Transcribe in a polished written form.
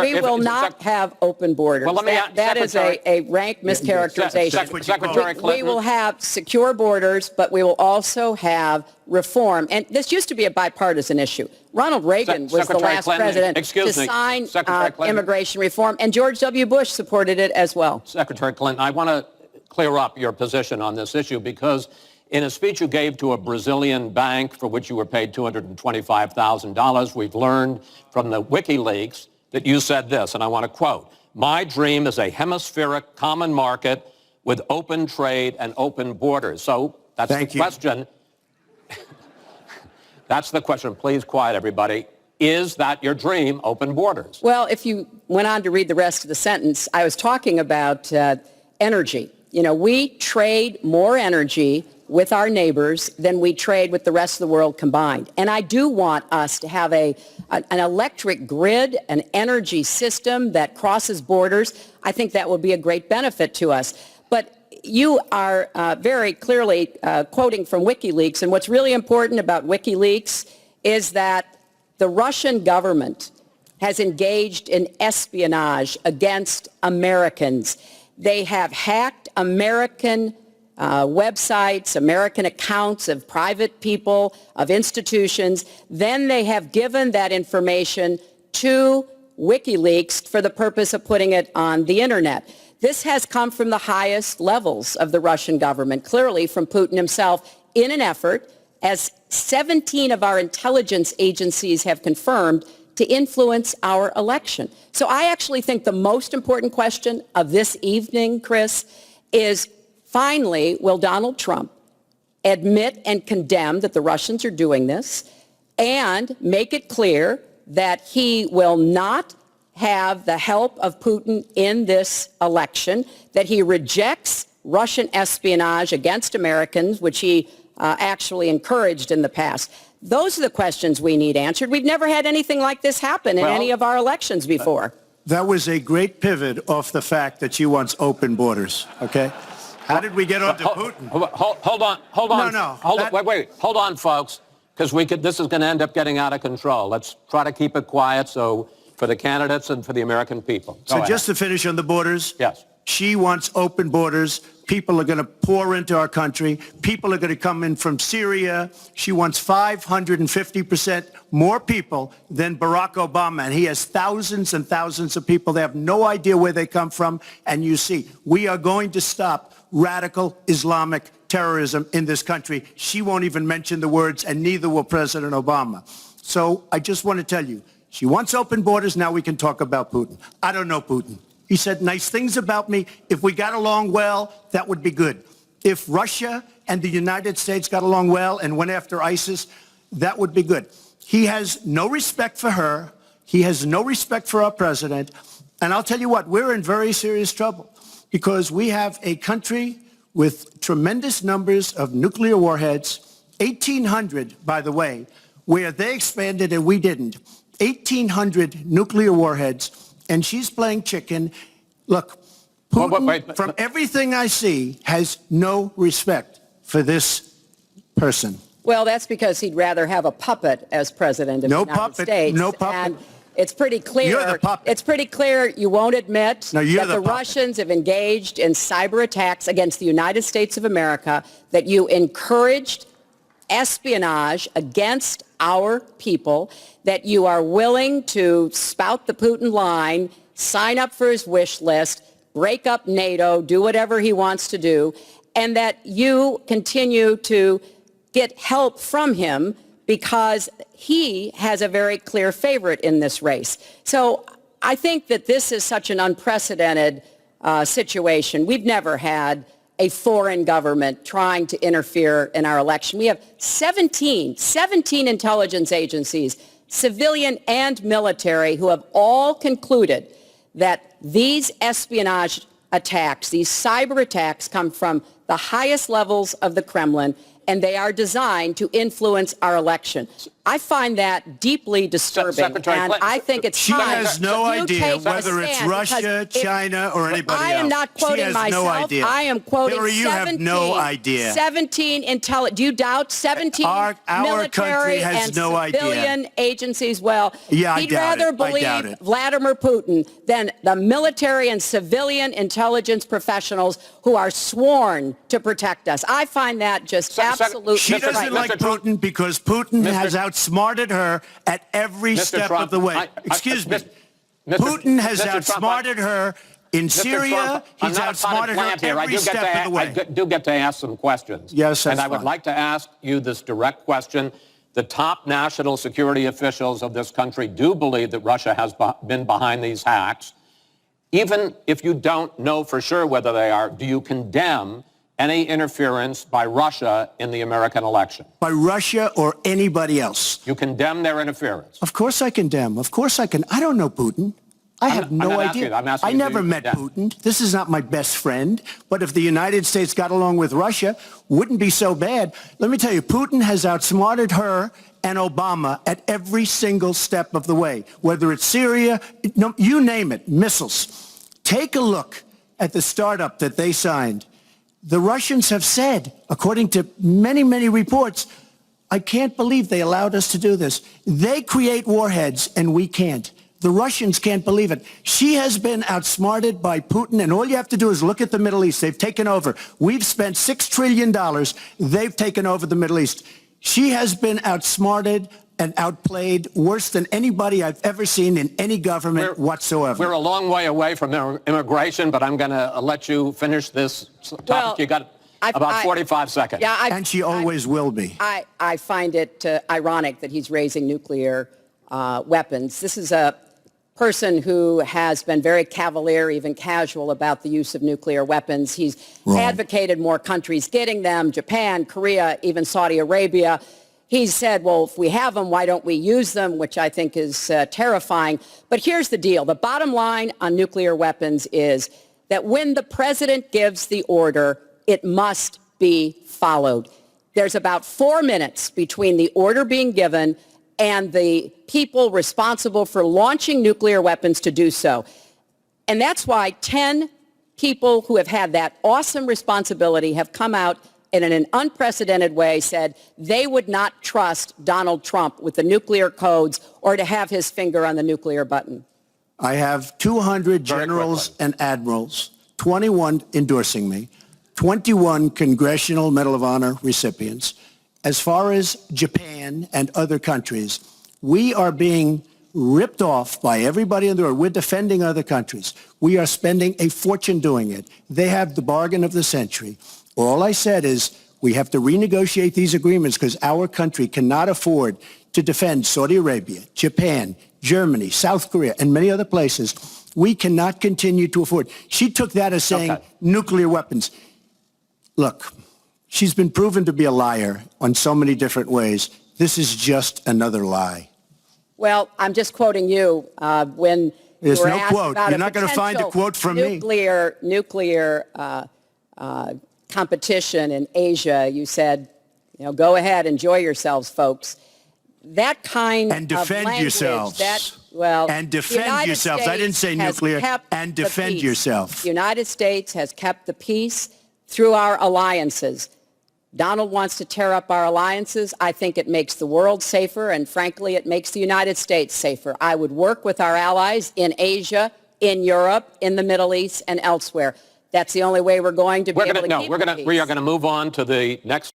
We will not have open borders. Well, that is a rank mischaracterization. Secretary Clinton. We will have secure borders, but we will also have reform. And this used to be a bipartisan issue. Ronald Reagan was the last president to sign immigration reform, and George W. Bush supported it as well. Secretary Clinton, I want to clear up your position on this issue because in a speech you gave to a Brazilian bank for which you were paid $225,000, we've learned from the WikiLeaks that you said this, and I want to quote, "My dream is a hemispheric common market with open trade and open borders." So that's the question. That's the question. Please quiet everybody. Is that your dream, open borders? Well, if you went on to read the rest of the sentence, I was talking about energy. You know, we trade more energy with our neighbors than we trade with the rest of the world combined. And I do want us to have an electric grid, an energy system that crosses borders. I think that will be a great benefit to us. But you are very clearly quoting from WikiLeaks. And what's really important about WikiLeaks is that the Russian government has engaged in espionage against Americans. They have hacked American websites, American accounts of private people, of institutions. Then they have given that information to WikiLeaks for the purpose of putting it on the internet. This has come from the highest levels of the Russian government, clearly from Putin himself, in an effort, as 17 of our intelligence agencies have confirmed, to influence our election. So I actually think the most important question of this evening, Chris, is finally, will Donald Trump admit and condemn that the Russians are doing this and make it clear that he will not have the help of Putin in this election, that he rejects Russian espionage against Americans, which he actually encouraged in the past. Those are the questions we need answered. We've never had anything like this happen in any of our elections before. That was a great pivot off the fact that she wants open borders, okay? How did we get onto Putin? Hold on. No. Wait. Hold on, folks, because this is going to end up getting out of control. Let's try to keep it quiet for the candidates and for the American people. So just to finish on the borders. Yes. She wants open borders. People are going to pour into our country. People are going to come in from Syria. She wants 550% more people than Barack Obama. And he has thousands and thousands of people. They have no idea where they come from. And you see, we are going to stop radical Islamic terrorism in this country. She won't even mention the words, and neither will President Obama. So I just want to tell you, she wants open borders. Now we can talk about Putin. I don't know Putin. He said nice things about me. If we got along well, that would be good. If Russia and the United States got along well and went after ISIS, that would be good. He has no respect for her. He has no respect for our president. And I'll tell you what, we're in very serious trouble because we have a country with tremendous numbers of nuclear warheads, 1,800, by the way, where they expanded and we didn't. 1,800 nuclear warheads, and she's playing chicken. Look, Putin, from everything I see, has no respect for this person. Well, that's because he'd rather have a puppet as president of the United States. No puppet. And it's pretty clear. You're the puppet. It's pretty clear you won't admit that the puppet. Russians have engaged in cyber attacks against the United States of America, that you encouraged espionage against our people, that you are willing to spout the Putin line, sign up for his wish list, break up NATO, do whatever he wants to do, and that you continue to get help from him because he has a very clear favorite in this race. So I think that this is such an unprecedented situation. We've never had a foreign government trying to interfere in our election. We have 17 intelligence agencies, civilian and military, who have all concluded that these espionage attacks, these cyber attacks, come from the highest levels of the Kremlin, and they are designed to influence our election. I find that deeply disturbing, Secretary and Clinton, I think it's She time has no that you idea take a whether it's stand, Russia, because if- China, or anybody I am else. not quoting She has myself. no idea. I am quoting Hillary, you 17, have no idea. 17 do you doubt 17 Our military country has and no idea. civilian agencies? Well, Yeah, I he'd doubt rather it. I doubt believe it. Vladimir Putin than the military and civilian intelligence professionals who are sworn to protect us. I find that just absolutely She doesn't frightening. like Mr. Trump- Putin because Putin Mr. has outsmarted her at every Mr. step Trump, of the way. Excuse me. Putin has outsmarted her in Mr. Syria. Trump, I'm He's not a potted outsmarted her plant here. I every do get step of the way. I do get to ask some questions. Yes, that's And I would fine. like to ask you this direct question. The top national security officials of this country do believe that Russia has been behind these hacks. Even if you don't know for sure whether they are, do you condemn any interference by Russia in the American election? By Russia or anybody else. You condemn their interference. Of course I condemn. Of course I can. I don't know Putin. I have I'm no not asking idea. you. I'm asking I you, do never you met condemn? Putin. This is not my best friend. But if the United States got along with Russia, wouldn't be so bad. Let me tell you, Putin has outsmarted her and Obama at every single step of the way. Whether it's Syria, no, you name it, missiles. Take a look at the startup that they signed. The Russians have said, according to many, many reports, I can't believe they allowed us to do this. They create warheads and we can't. The Russians can't believe it. She has been outsmarted by Putin, and all you have to do is look at the Middle East. They've taken over. We've spent $6 trillion. They've taken over the Middle East. She has been outsmarted and outplayed worse than anybody I've ever seen in any government whatsoever. We're a long way away from immigration, but I'm going to let you finish this topic. Well, You got about 45 seconds. Yeah, And she always will be. I find it ironic that he's raising nuclear weapons. This is a person who has been very cavalier, even casual, about the use of nuclear weapons. He's advocated more countries getting them, Japan, Korea, even Saudi Arabia. He's said, well, if we have them, why don't we use them, which I think is terrifying. But here's the deal. The bottom line on nuclear weapons is that when the president gives the order, it must be followed. There's about 4 minutes between the order being given and the people responsible for launching nuclear weapons to do so. And that's why 10 people who have had that awesome responsibility have come out and in an unprecedented way said they would not trust Donald Trump with the nuclear codes or to have his finger on the nuclear button. I have 200 generals and admirals, 21 endorsing me, 21 Congressional Medal of Honor recipients. As far as Japan and other countries, we are being ripped off by everybody in the world. We're defending other countries. We are spending a fortune doing it. They have the bargain of the century. All I said is we have to renegotiate these agreements because our country cannot afford to defend Saudi Arabia, Japan, Germany, South Korea, and many other places. We cannot continue to afford. She took that as saying nuclear weapons. Look, she's been proven to be a liar on so many different ways. This is just another lie. Well, I'm just quoting you when There's you were no asked quote. about You're not going to find a quote from me. Nuclear competition in Asia. You said, go ahead, enjoy yourselves, folks. That kind And defend of language, yourselves. And the defend United yourselves. I didn't say States has nuclear. kept And the defend peace. yourself. The United States has kept the peace through our alliances. Donald wants to tear up our alliances. I think it makes the world safer, and frankly, it makes the United States safer. I would work with our allies in Asia, in Europe, in the Middle East, and elsewhere. That's the only way we're going to be able to keep the peace. We are going to move on to the next